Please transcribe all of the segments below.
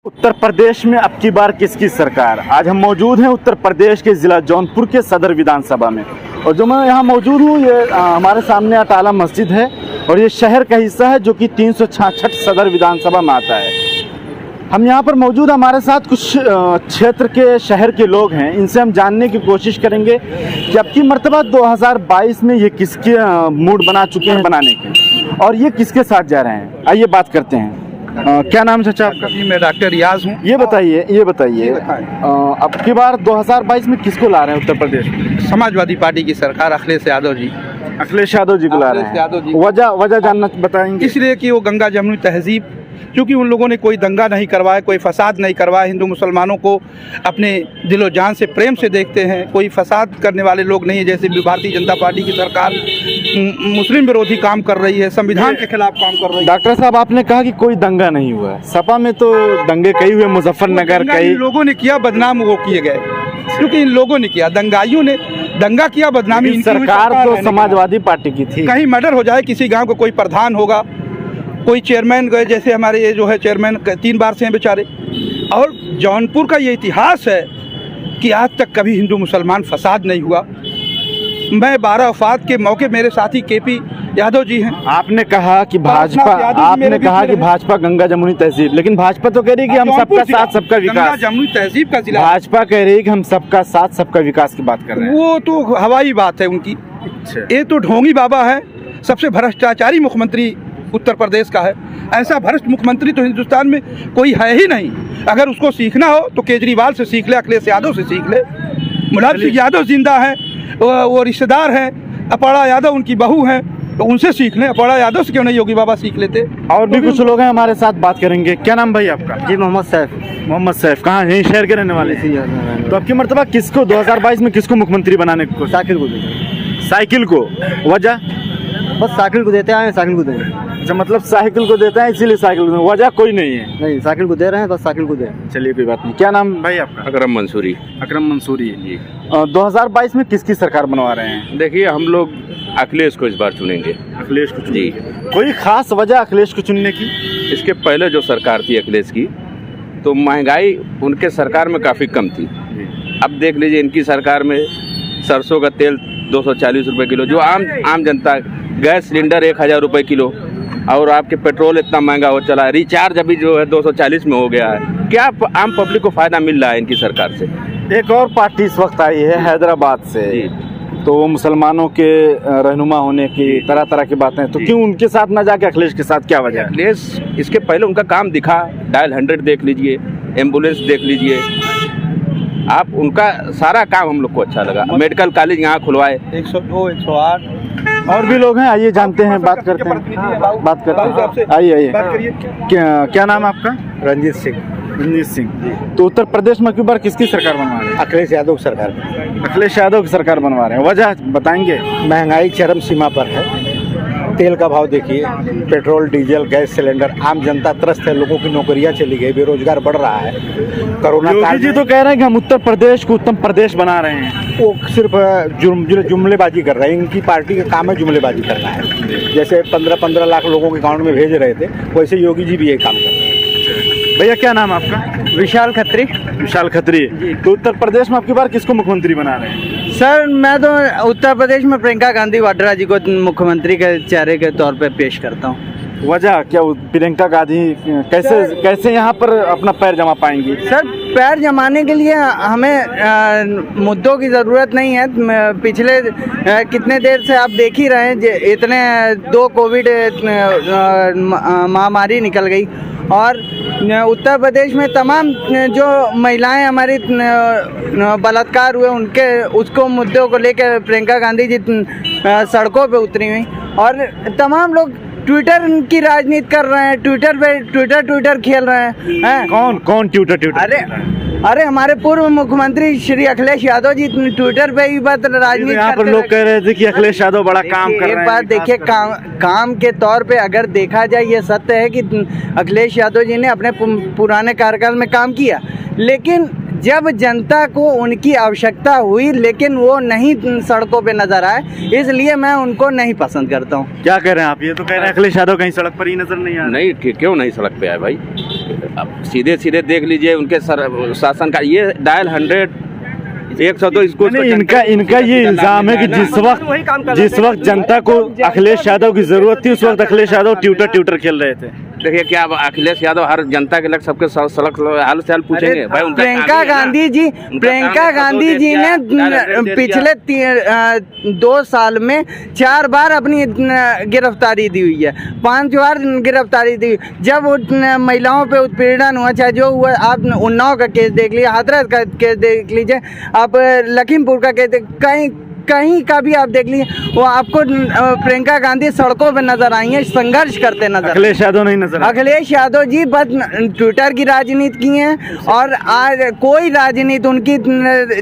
उत्तर प्रदेश में अब की बार किसकी सरकार। आज हम मौजूद हैं उत्तर प्रदेश के ज़िला जौनपुर के सदर विधानसभा में, और जो मैं यहाँ मौजूद हूँ ये हमारे सामने अटाला मस्जिद है और ये शहर का हिस्सा है जो कि 366 सदर विधानसभा में आता है। हम यहाँ पर मौजूद, हमारे साथ कुछ क्षेत्र के शहर के लोग हैं, इनसे हम जानने की कोशिश करेंगे कि अब की मर्तबा 2022 में ये किसके मूड बना चुके हैं बनाने के, और ये किसके साथ जा रहे हैं। आइए बात करते हैं। क्या नाम है चाचा आपका? जी मैं डॉक्टर रियाज हूँ। ये बताइए अब की बार 2022 में किसको ला रहे हैं उत्तर प्रदेश में? समाजवादी पार्टी की सरकार, अखिलेश यादव जी। अखिलेश यादव जी को ला रहे हैं। वजह जानना बताएंगे? इसलिए कि वो गंगा जमुनी तहजीब, क्योंकि उन लोगों ने कोई दंगा नहीं करवाया, कोई फसाद नहीं करवाया, हिंदू मुसलमानों को अपने दिलो जान से प्रेम से देखते हैं, कोई फसाद करने वाले लोग नहीं है। जैसे भारतीय जनता पार्टी की सरकार मुस्लिम विरोधी काम कर रही है, संविधान के खिलाफ काम कर रही है। डॉक्टर साहब, आपने कहा कि कोई दंगा नहीं हुआ है, सपा में तो दंगे कई हुए, मुजफ्फरनगर कई लोगों ने किया, बदनाम वो किए गए, क्योंकि इन लोगों ने किया, दंगाइयों ने दंगा किया, बदनामी। सरकार तो समाजवादी पार्टी की थी। कहीं मर्डर हो जाए, किसी गांव को कोई प्रधान होगा, कोई चेयरमैन गए, जैसे हमारे ये जो है चेयरमैन 3 बार से हैं बेचारे। और जौनपुर का ये इतिहास है कि आज तक कभी हिंदू मुसलमान फसाद नहीं हुआ। मैं 12 वफात के मौके, मेरे साथी केपी यादव जी हैं। आपने कहा कि भाजपा गंगा जमुनी तहजीब, लेकिन भाजपा तो कह रही है कि हम सबका साथ सबका विकास। गंगा जमुनी तहजीब का जिला भाजपा कह रही है कि हम सबका साथ सबका विकास की बात कर रहे हैं। वो तो हवाई बात है उनकी। ये तो ढोंगी बाबा है, सबसे भ्रष्टाचारी मुख्यमंत्री उत्तर प्रदेश का है। ऐसा भ्रष्ट मुख्यमंत्री तो हिंदुस्तान में कोई है ही नहीं। अगर उसको सीखना हो तो केजरीवाल से सीख ले, अखिलेश यादव से सीख ले। मुलायम सिंह यादव जिंदा है, वो रिश्तेदार हैं, अपाड़ा यादव उनकी बहू हैं, तो उनसे सीख लें। अपाड़ा यादव से क्यों नहीं योगी बाबा सीख लेते? और भी कुछ लोग हैं हमारे साथ, बात करेंगे। क्या नाम भाई आपका? जी मोहम्मद सैफ। मोहम्मद सैफ, कहाँ यहीं शहर के रहने वाले? तो अब की मर्तबा किसको 2022 में किसको मुख्यमंत्री बनाने को? साइकिल को। साइकिल को? वजह? बस साइकिल को देते आए, साइकिल को देंगे। अच्छा, मतलब साइकिल को देते हैं इसीलिए साइकिल को, वजह कोई नहीं है? नहीं, साइकिल को दे रहे हैं, बस साइकिल को दे। चलिए कोई बात नहीं। क्या नाम भाई आपका? अकरम मंसूरी। अकरम मंसूरी जी। 2022 में किसकी सरकार बनवा रहे हैं? देखिए, हम लोग अखिलेश को इस बार चुनेंगे। अखिलेश को जी। कोई खास वजह अखिलेश को चुनने की? इसके पहले जो सरकार थी अखिलेश की, तो महंगाई उनके सरकार में काफ़ी कम थी। अब देख लीजिए इनकी सरकार में सरसों का तेल 240 रुपये किलो, जो आम जनता, गैस सिलेंडर 1000 रुपये किलो, और आपके पेट्रोल इतना महंगा हो चला है। रिचार्ज अभी जो है 240 में हो गया है। क्या आम पब्लिक को फ़ायदा मिल रहा है इनकी सरकार से? एक और पार्टी इस वक्त आई है हैदराबाद से, तो वो मुसलमानों के रहनुमा होने की तरह तरह की बातें, तो क्यों उनके साथ ना जाके अखिलेश के साथ? क्या वजह? अखिलेश इसके पहले उनका काम दिखा, डायल 100 देख लीजिए, एम्बुलेंस देख लीजिए आप, उनका सारा काम हम लोग को अच्छा लगा। मेडिकल कॉलेज यहाँ खुलवाए, 102, 108। और भी लोग हैं, आइए जानते हैं, बात करते हैं। आइए। क्या नाम है आपका? रंजीत सिंह। रंजीत सिंह। तो उत्तर प्रदेश में की बार किसकी सरकार बनवा रहे हैं? अखिलेश यादव की सरकार। अखिलेश यादव की सरकार बनवा रहे हैं, वजह बताएंगे? महंगाई चरम सीमा पर है। तेल का भाव देखिए, पेट्रोल, डीजल, गैस सिलेंडर, आम जनता त्रस्त है, लोगों की नौकरियां चली गई, बेरोजगार बढ़ रहा है। कोरोना काल जी तो कह रहे हैं कि हम उत्तर प्रदेश को उत्तम प्रदेश बना रहे हैं। वो सिर्फ जुमलेबाजी कर रहे हैं। इनकी पार्टी का काम है जुमलेबाजी करना है। जैसे 15-15 लाख लोगों के अकाउंट में भेज रहे थे, वैसे योगी जी भी यही काम कर रहे हैं। भैया क्या नाम है आपका? विशाल खत्री। विशाल खत्री। तो उत्तर प्रदेश में आपकी बार किसको मुख्यमंत्री बना रहे हैं? सर, मैं तो उत्तर प्रदेश में प्रियंका गांधी वाड्रा जी को मुख्यमंत्री के चेहरे के तौर पे पेश करता हूँ। वजह क्या? प्रियंका गांधी कैसे यहाँ पर अपना पैर जमा पाएंगी? सर, पैर जमाने के लिए हमें मुद्दों की ज़रूरत नहीं है। पिछले कितने देर से आप देख ही रहे हैं, इतने 2 कोविड महामारी निकल गई, और उत्तर प्रदेश में तमाम जो महिलाएं हमारी बलात्कार हुए, उसको मुद्दों को लेकर प्रियंका गांधी जी सड़कों पे उतरी हुई, और तमाम लोग ट्विटर की राजनीति कर रहे हैं, ट्विटर खेल रहे हैं। कौन ट्विटर? अरे हमारे पूर्व मुख्यमंत्री श्री अखिलेश यादव जी ट्विटर पे ही बात राजनीति यहाँ पर लोग कह रहे थे कि अखिलेश यादव बड़ा काम कर रहे हैं। एक बात देखिए, काम के तौर पे अगर देखा जाए, ये सत्य है कि अखिलेश यादव जी ने अपने पुराने कार्यकाल में काम किया, लेकिन जब जनता को उनकी आवश्यकता हुई, लेकिन वो नहीं सड़कों पे नजर आए, इसलिए मैं उनको नहीं पसंद करता हूँ। क्या कह रहे हैं आप? ये तो कह रहे हैं अखिलेश यादव कहीं सड़क पर ही नजर नहीं आ रहे। नहीं, क्यों नहीं सड़क पे आए भाई? अब सीधे सीधे देख लीजिए उनके शासन का ये डायल 100 इसको नहीं, इनका ये इल्जाम है कि जिस वक्त जनता को अखिलेश यादव की जरूरत थी उस वक्त अखिलेश यादव ट्यूटर खेल रहे थे। देखिए क्या अब अखिलेश यादव हर जनता के लग सबके सड़क हाल से हाल पूछेंगे भाई उनका प्रियंका गांधी जी ने पिछले 2 साल में 4 बार अपनी गिरफ्तारी दी हुई है, 5 बार गिरफ्तारी दी। जब वो महिलाओं पे उत्पीड़न हुआ, चाहे जो हुआ, आप उन्नाव का केस देख लीजिए, हाथरस का केस देख लीजिए, आप लखीमपुर का केस कहीं का भी आप देख लीजिए, वो आपको प्रियंका गांधी सड़कों पे नजर आई है, संघर्ष करते नजर। अखिलेश यादव नहीं नजर। अखिलेश यादव जी बस ट्विटर की राजनीति की हैं, और आज कोई राजनीति उनकी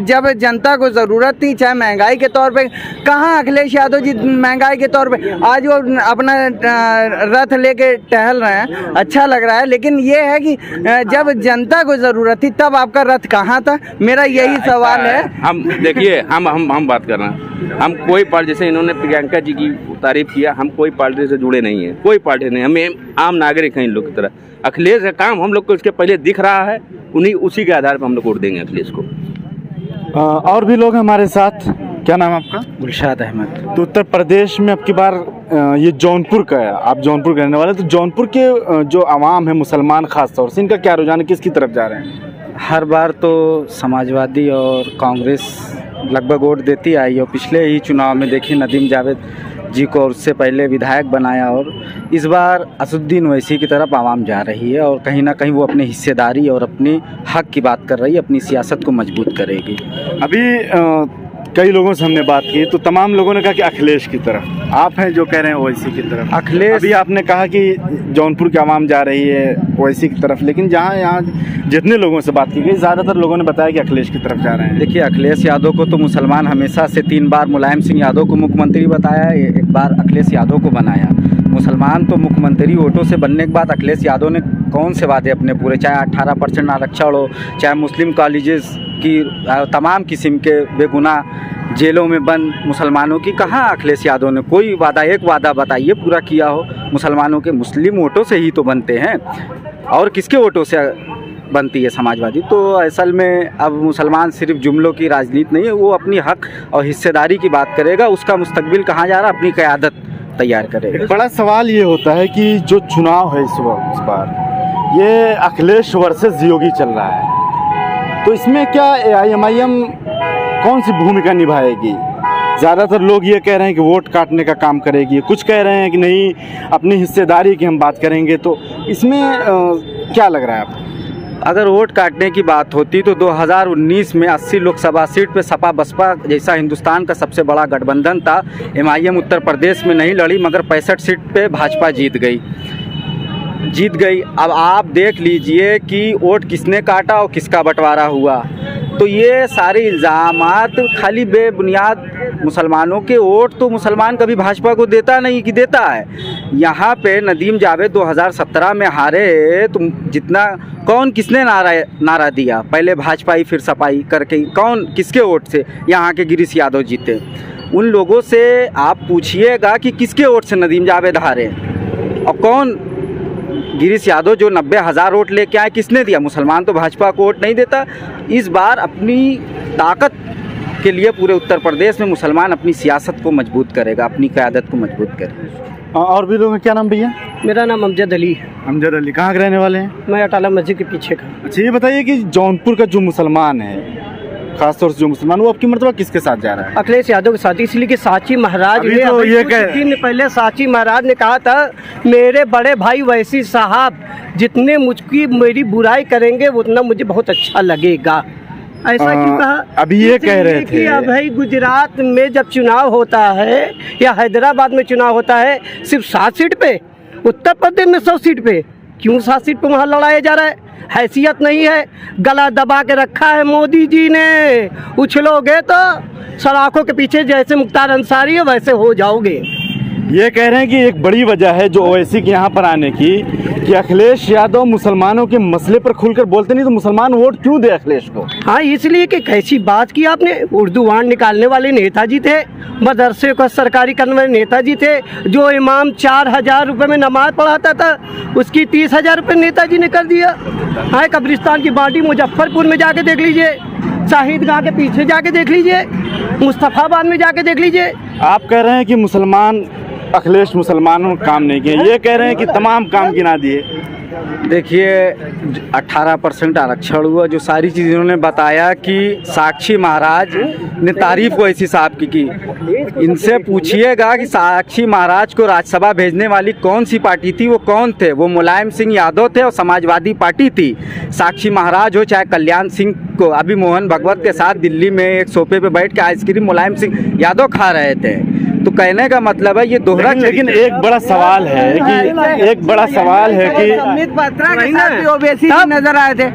जब जनता को ज़रूरत थी, चाहे महंगाई के तौर पे, कहाँ अखिलेश यादव जी महंगाई के तौर पे आज वो अपना रथ लेके टहल रहे हैं, अच्छा लग रहा है। लेकिन ये है कि जब जनता को ज़रूरत थी तब आपका रथ कहाँ था, मेरा यही सवाल है। हम देखिए हम बात कर रहे हैं, हम कोई पार्टी, जैसे इन्होंने प्रियंका जी की तारीफ किया, हम कोई पार्टी से जुड़े नहीं हैं, कोई पार्टी नहीं, हमें आम नागरिक हैं इन लोग की तरह। अखिलेश का काम हम लोग को इसके पहले दिख रहा है, उसी के आधार पर हम लोग वोट देंगे अखिलेश को। और भी लोग हैं हमारे साथ। क्या नाम है आपका? गुलशाद अहमद। तो उत्तर प्रदेश में अब की बार ये जौनपुर का है, आप जौनपुर के रहने वाले, तो जौनपुर के जो आवाम है मुसलमान खास तौर से, इनका क्या रुझान है, किसकी तरफ जा रहे हैं? हर बार तो समाजवादी और कांग्रेस लगभग वोट देती आई, और पिछले ही चुनाव में देखिए नदीम जावेद जी को और उससे पहले विधायक बनाया, और इस बार असदुद्दीन ओवैसी की तरफ आवाम जा रही है, और कहीं ना कहीं वो अपनी हिस्सेदारी और अपनी हक की बात कर रही है, अपनी सियासत को मजबूत करेगी। अभी कई लोगों से हमने बात की तो तमाम लोगों ने कहा कि अखिलेश की तरफ, आप हैं जो कह रहे हैं ओवैसी की तरफ। अखिलेश, अभी आपने कहा कि जौनपुर की आवाम जा रही है ओवैसी की तरफ, लेकिन यहाँ जितने लोगों से बात की गई ज़्यादातर लोगों ने बताया कि अखिलेश की तरफ जा रहे हैं। देखिए अखिलेश यादव को तो मुसलमान हमेशा से 3 बार मुलायम सिंह यादव को मुख्यमंत्री बताया, 1 बार अखिलेश यादव को बनाया। मुसलमान तो मुख्यमंत्री वोटों से बनने के बाद अखिलेश यादव ने कौन से वादे अपने पूरे, चाहे 18% आरक्षण हो, चाहे मुस्लिम कॉलेजेस की तमाम किस्म के बेगुनाह जेलों में बंद मुसलमानों की, कहाँ अखिलेश यादव ने कोई वादा, एक वादा बताइए पूरा किया हो मुसलमानों के? मुस्लिम वोटों से ही तो बनते हैं, और किसके वोटों से बनती है समाजवादी? तो असल में अब मुसलमान सिर्फ जुमलों की राजनीति नहीं है, वो अपनी हक और हिस्सेदारी की बात करेगा, उसका मुस्तकबिल कहाँ जा रहा है, अपनी क़यादत तैयार करेगा। एक बड़ा सवाल ये होता है कि जो चुनाव है इस बार ये अखिलेश वर्सेस योगी चल रहा है, तो इसमें क्या AIMIM कौन सी भूमिका निभाएगी? ज़्यादातर लोग ये कह रहे हैं कि वोट काटने का काम करेगी, कुछ कह रहे हैं कि नहीं अपनी हिस्सेदारी की हम बात करेंगे, तो इसमें क्या लग रहा है आपको? अगर वोट काटने की बात होती तो 2019 में 80 लोकसभा सीट पे सपा बसपा जैसा हिंदुस्तान का सबसे बड़ा गठबंधन था, MIM उत्तर प्रदेश में नहीं लड़ी, मगर 65 सीट पे भाजपा जीत गई। अब आप देख लीजिए कि वोट किसने काटा और किसका बंटवारा हुआ। तो ये सारे इल्ज़ामात खाली बेबुनियाद, मुसलमानों के वोट तो मुसलमान कभी भाजपा को देता नहीं कि देता है। यहाँ पे नदीम जावेद 2017 में हारे, तो जितना कौन किसने नारा दिया, पहले भाजपाई फिर सपाई करके, कौन किसके वोट से यहाँ के गिरीश यादव जीते? उन लोगों से आप पूछिएगा कि किसके वोट से नदीम जावेद हारे, और कौन गिरीश यादव जो 90,000 वोट लेके आए, किसने दिया? मुसलमान तो भाजपा को वोट नहीं देता। इस बार अपनी ताकत के लिए पूरे उत्तर प्रदेश में मुसलमान अपनी सियासत को मजबूत करेगा, अपनी क़यादत को मजबूत करेगा। और भी लोग हैं। क्या नाम भैया? मेरा नाम अमजद अली है। अमजद अली, कहाँ के रहने वाले हैं? मैं अटाला मस्जिद के पीछे का। अच्छा, ये बताइए कि जौनपुर का जो मुसलमान है, खासतौर से जो मुसलमान, वो आपकी मर्तबा किसके साथ जा रहा है? अखिलेश यादव के साथ, इसलिए कि साची महाराज अभी तो ये कुछ दिन पहले साची महाराज ने कहा था, मेरे बड़े भाई वैसी साहब जितने मुझकी मेरी बुराई करेंगे उतना मुझे बहुत अच्छा लगेगा। ऐसा क्यों कहा? अभी ये कह रहे थे कि भाई गुजरात में जब चुनाव होता है या हैदराबाद में चुनाव होता है सिर्फ 7 सीट पे, उत्तर प्रदेश में 100 सीट पे, क्यों 7 सीट पे वहाँ लड़ाया जा रहा है? हैसियत नहीं है, गला दबा के रखा है मोदी जी ने। उछलोगे तो सलाखों के पीछे जैसे मुख्तार अंसारी है वैसे हो जाओगे। ये कह रहे हैं कि एक बड़ी वजह है जो ओवैसी के यहाँ पर आने की कि अखिलेश यादव मुसलमानों के मसले पर खुलकर बोलते नहीं, तो मुसलमान वोट क्यों दे अखिलेश को? हाँ, इसलिए कि कैसी बात की आपने। उर्दू वाण निकालने वाले नेताजी थे, मदरसे को सरकारी करने वाले नेताजी थे। जो इमाम 4,000 रुपये में नमाज पढ़ाता था, उसकी 30,000 रुपये नेताजी ने कर दिया। हाँ, कब्रिस्तान की बाटी मुजफ्फरपुर में जाके देख लीजिए, शाहिदगाह के पीछे जाके देख लीजिए, मुस्तफ़ाबाद में जाके देख लीजिए। आप कह रहे हैं कि मुसलमान अखिलेश मुसलमानों ने काम नहीं किए, ये कह रहे हैं कि तमाम काम गिना दिए। देखिए 18% आरक्षण हुआ, जो सारी चीज़ इन्होंने बताया कि साक्षी महाराज ने तारीफ ओवैसी साहब की इनसे पूछिएगा कि साक्षी महाराज को राज्यसभा भेजने वाली कौन सी पार्टी थी, वो कौन थे? वो मुलायम सिंह यादव थे और समाजवादी पार्टी थी। साक्षी महाराज हो चाहे कल्याण सिंह को, अभी मोहन भगवत के साथ दिल्ली में एक सोफे पे बैठ के आइसक्रीम मुलायम सिंह यादव खा रहे थे। तो कहने का मतलब है ये दोहरा। लेकिन एक बड़ा सवाल है कि सम्मित पात्रा के साथ भी ओवैसी जी नजर आए थे।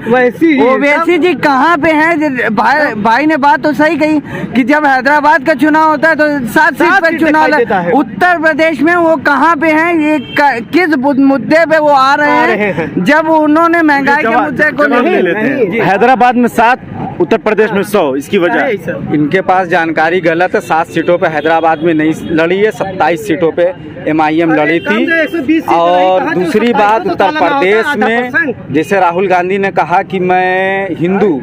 ओवैसी जी कहाँ पे हैं? भाई ने बात तो सही कही कि जब हैदराबाद का चुनाव होता है तो 7 सीट पर चुनाव लड़ता है। उत्तर प्रदेश में वो कहाँ पे हैं? ये किस मुद्दे पे वो आ रहे हैं? जब उन्होंने महंगाई के मुद्दे को नहीं लेते हैं। हैदराबाद में 7, उत्तर प्रदेश में 100, इसकी वजह इनके पास जानकारी गलत है। 7 सीटों पे हैदराबाद में नहीं लड़ी है, 27 सीटों पे MIM लड़ी थी। और दूसरी बात, उत्तर प्रदेश में जैसे राहुल गांधी ने कहा कि मैं हिंदू,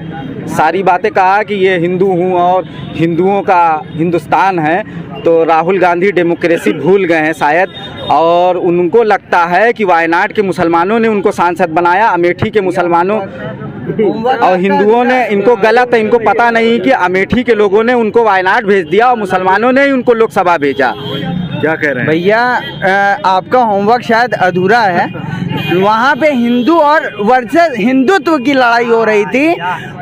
सारी बातें कहा कि ये हिंदू हूँ और हिंदुओं का हिंदुस्तान है, तो राहुल गांधी डेमोक्रेसी भूल गए हैं शायद। और उनको लगता है कि वायनाड के मुसलमानों ने उनको सांसद बनाया, अमेठी के मुसलमानों और हिंदुओं ने, इनको गलत है, इनको पता नहीं कि अमेठी के लोगों ने उनको वायनाड भेज दिया और मुसलमानों ने ही उनको लोकसभा भेजा। क्या कह रहे हैं भैया? आपका होमवर्क शायद अधूरा है। वहाँ पे हिंदू और वर्सेस हिंदुत्व की लड़ाई हो रही थी।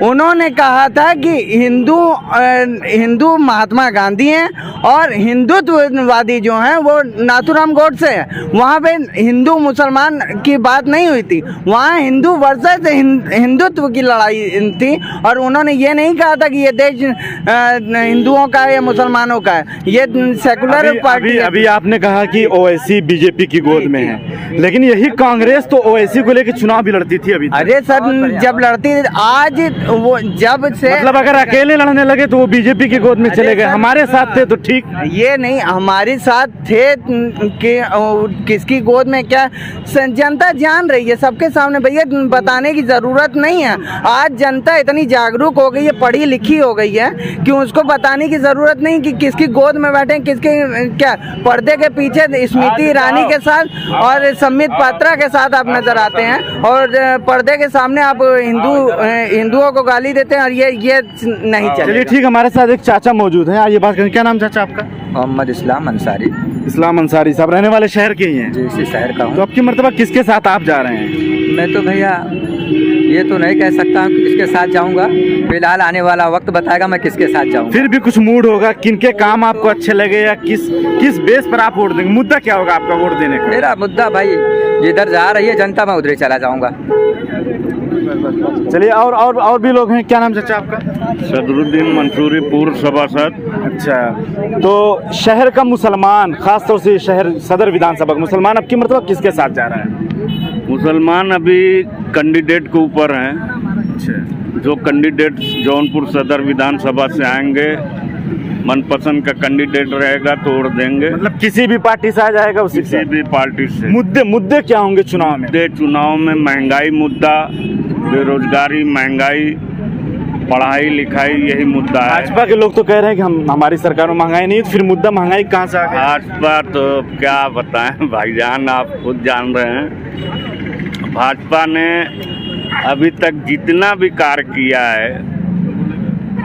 उन्होंने कहा था कि हिंदू महात्मा गांधी हैं और हिंदुत्ववादी जो हैं वो नाथूराम गोडसे हैं। वहाँ पे हिंदू मुसलमान की बात नहीं हुई थी, वहाँ हिंदू वर्सेस हिंदुत्व की लड़ाई थी। और उन्होंने ये नहीं कहा था कि ये देश हिंदुओं का है या मुसलमानों का है, ये सेकुलर पार्टी। अभी आपने कहा कि ओवैसी बीजेपी की गोद में है, लेकिन यही कांग्रेस तो ओवैसी को लेकर चुनाव भी लड़ती थी अभी। अरे सर, जब लड़ती थी, आज वो जब से, मतलब अगर अकेले लड़ने लगे तो वो बीजेपी की गोद में चले गए, हमारे साथ थे तो ठीक। ये नहीं, हमारे साथ थे कि किसकी गोद में क्या, जनता जान रही है सबके सामने। भैया बताने की जरूरत नहीं है। आज जनता इतनी जागरूक हो गई है, पढ़ी लिखी हो गई है कि उसको बताने की जरूरत नहीं कि किसकी गोद में बैठे, किसके क्या। पर्दे के पीछे स्मृति ईरानी के साथ और सम्मित पात्रा के साथ आप नजर आते हैं, और पर्दे के सामने आप हिंदुओं को गाली देते हैं, और ये नहीं चलिए। ठीक, हमारे साथ एक चाचा मौजूद हैं, आइए बात करें। क्या नाम चाचा आपका? मोहम्मद इस्लाम अंसारी। इस्लाम अंसारी साहब रहने वाले शहर के ही हैं? जी, इसी शहर का हूँ। तो आपकी मर्तबा किसके साथ आप जा रहे हैं? मैं तो भैया ये तो नहीं कह सकता हूँ कि किसके साथ जाऊँगा, फिलहाल आने वाला वक्त बताएगा मैं किसके साथ जाऊँगा। फिर भी कुछ मूड होगा, किनके काम आपको अच्छे लगे या किस बेस पर आप वोट देंगे? मुद्दा क्या होगा आपका वोट देने का? मेरा मुद्दा भाई जिधर जा रही है जनता, मैं उधर ही चला जाऊँगा। चलिए, और भी लोग हैं। क्या नाम चाचा आपका? सदरुद्दीन मंसूरी, पूर्व सभासद। अच्छा, तो शहर का मुसलमान, खासतौर से शहर सदर विधानसभा का मुसलमान अब की मतलब किसके साथ जा रहा है? मुसलमान अभी कैंडिडेट के ऊपर हैं। अच्छा, जो कैंडिडेट जौनपुर सदर विधानसभा से आएंगे, मनपसंद का कैंडिडेट रहेगा तो वोट देंगे। मतलब किसी भी पार्टी से आ जाएगा उसी किसी भी पार्टी से। मुद्दे क्या होंगे चुनाव में? चुनाव में महंगाई मुद्दा, बेरोजगारी, महंगाई, पढ़ाई लिखाई, यही मुद्दा है। भाजपा के लोग तो कह रहे हैं कि हमारी सरकार में महंगाई नहीं, फिर मुद्दा महंगाई कहाँ से आ गया? भाजपा तो क्या बताएं भाईजान, आप खुद जान रहे हैं। भाजपा ने अभी तक जितना भी कार्य किया है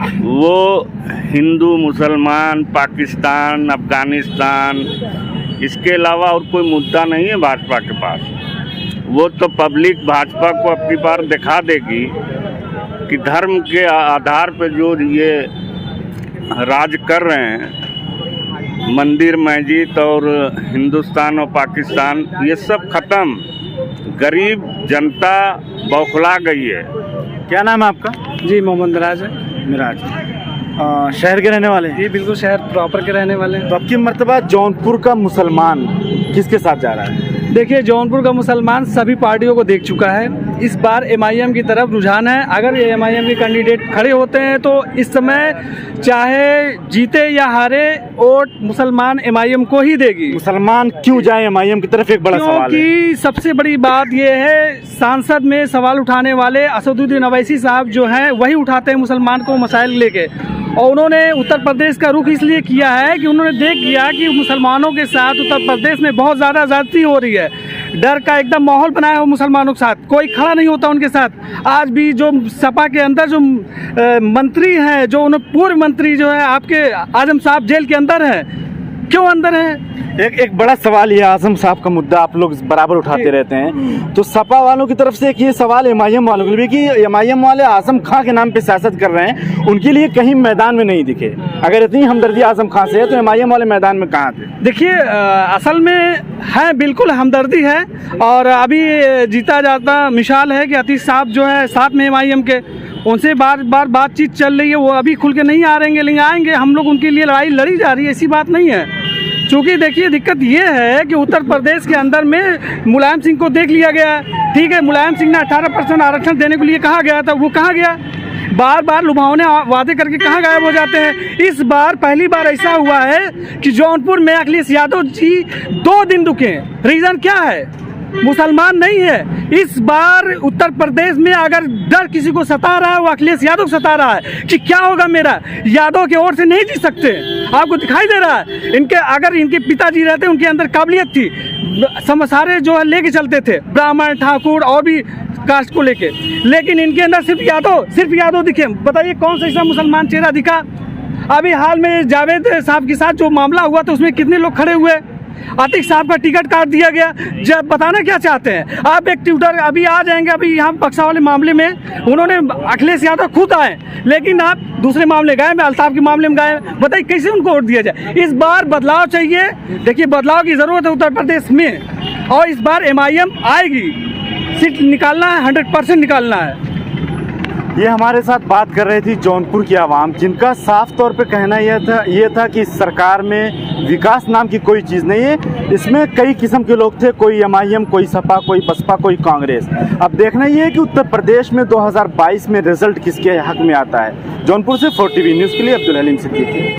वो हिंदू, मुसलमान, पाकिस्तान, अफगानिस्तान, इसके अलावा और कोई मुद्दा नहीं है भाजपा के पास। वो तो पब्लिक भाजपा को अब की बार दिखा देगी कि धर्म के आधार पर जो ये राज कर रहे हैं, मंदिर मस्जिद और हिंदुस्तान और पाकिस्तान, ये सब खत्म। गरीब जनता बौखला गई है। क्या नाम है आपका? जी, मोहम्मद मिराज है। मिराज, शहर के रहने वाले हैं। जी बिल्कुल, शहर प्रॉपर के रहने वाले हैं। तो अब की मर्तबा जौनपुर का मुसलमान किसके साथ जा रहा है? देखिए, जौनपुर का मुसलमान सभी पार्टियों को देख चुका है। इस बार एमआईएम की तरफ रुझान है। अगर ये एमआईएम के कैंडिडेट खड़े होते हैं तो इस समय चाहे जीते या हारे, वोट मुसलमान एमआईएम को ही देगी। मुसलमान क्यों जाए एमआईएम की तरफ, एक बड़ा सवाल है। क्योंकि सबसे बड़ी बात ये है, सांसद में सवाल उठाने वाले असदुद्दीन अवैसी साहब जो हैं वही उठाते हैं मुसलमान को मसाइल लेके। और उन्होंने उत्तर प्रदेश का रुख इसलिए किया है कि उन्होंने देख लिया कि मुसलमानों के साथ उत्तर प्रदेश में बहुत ज़्यादा ज्यादती हो रही है। डर का एकदम माहौल बनाया हो मुसलमानों के साथ, कोई खड़ा नहीं होता उनके साथ। आज भी जो सपा के अंदर जो मंत्री हैं, जो उन्हें पूर्व मंत्री जो है आपके आजम साहब जेल के अंदर है, क्यों अंदर है? एक बड़ा सवाल ये आजम साहब का मुद्दा आप लोग बराबर उठाते रहते हैं, तो सपा वालों की तरफ से एक ये सवाल एमआईएम वालों के लिए कि एमआईएम वाले आजम खां के नाम पे सियासत कर रहे हैं, उनके लिए कहीं मैदान में नहीं दिखे। अगर इतनी हमदर्दी आजम खां से है तो एमआईएम वाले मैदान में कहाँ थे? देखिए, असल में है, बिल्कुल हमदर्दी है। और अभी जीता जाता मिसाल है कि अतीश साहब जो है साथ में एमआईएम के, उनसे बार बार बातचीत चल रही है। वो अभी खुल के नहीं आ रहेंगे, लेकिन आएंगे। हम लोग उनके लिए लड़ाई लड़ी जा रही है, ऐसी बात नहीं है। क्योंकि देखिए, दिक्कत ये है कि उत्तर प्रदेश के अंदर में मुलायम सिंह को देख लिया गया है। ठीक है, मुलायम सिंह ने 18% आरक्षण देने के लिए कहा गया था, वो कहाँ गया? बार बार लुभावने वादे करके कहाँ गायब हो जाते हैं। इस बार पहली बार ऐसा हुआ है कि जौनपुर में अखिलेश यादव जी 2 दिन रुके। रीज़न क्या है? मुसलमान नहीं है। इस बार उत्तर प्रदेश में अगर डर किसी को सता रहा है, वो अखिलेश यादव सता रहा है कि क्या होगा मेरा, यादव के ओर से नहीं जीत सकते। आपको दिखाई दे रहा है, इनके अगर इनके पिताजी रहते, उनके अंदर काबिलियत थी, सारे जो है लेके चलते थे, ब्राह्मण ठाकुर और भी कास्ट को लेके, लेकिन इनके अंदर सिर्फ यादव दिखे। बताइए कौन सा ऐसा मुसलमान चेहरा दिखा? अभी हाल में जावेद साहब के साथ जो मामला हुआ तो उसमें कितने लोग खड़े हुए? आतिक साहब का टिकट काट दिया गया। जब बताना क्या चाहते हैं आप? एक ट्विटर अभी आ जाएंगे, अभी यहाँ बक्सा वाले मामले में उन्होंने अखिलेश यादव खुद आए, लेकिन आप दूसरे मामले गए, मैं अल्ताफ के मामले में गए। बताइए कैसे उनको वोट दिया जाए? इस बार बदलाव चाहिए। देखिए, बदलाव की जरूरत है उत्तर प्रदेश में, और इस बार एमआईएम आएगी। सीट निकालना है, 100% निकालना है। ये हमारे साथ बात कर रही थी जौनपुर की आवाम, जिनका साफ तौर पे कहना ये था कि इस सरकार में विकास नाम की कोई चीज़ नहीं है। इसमें कई किस्म के लोग थे, कोई एमआईएम, कोई सपा, कोई बसपा, कोई कांग्रेस। अब देखना ये है कि उत्तर प्रदेश में 2022 में रिजल्ट किसके हक में आता है। जौनपुर से 4TV न्यूज़ के लिए अब्दुल हलीम सिद्दीकी।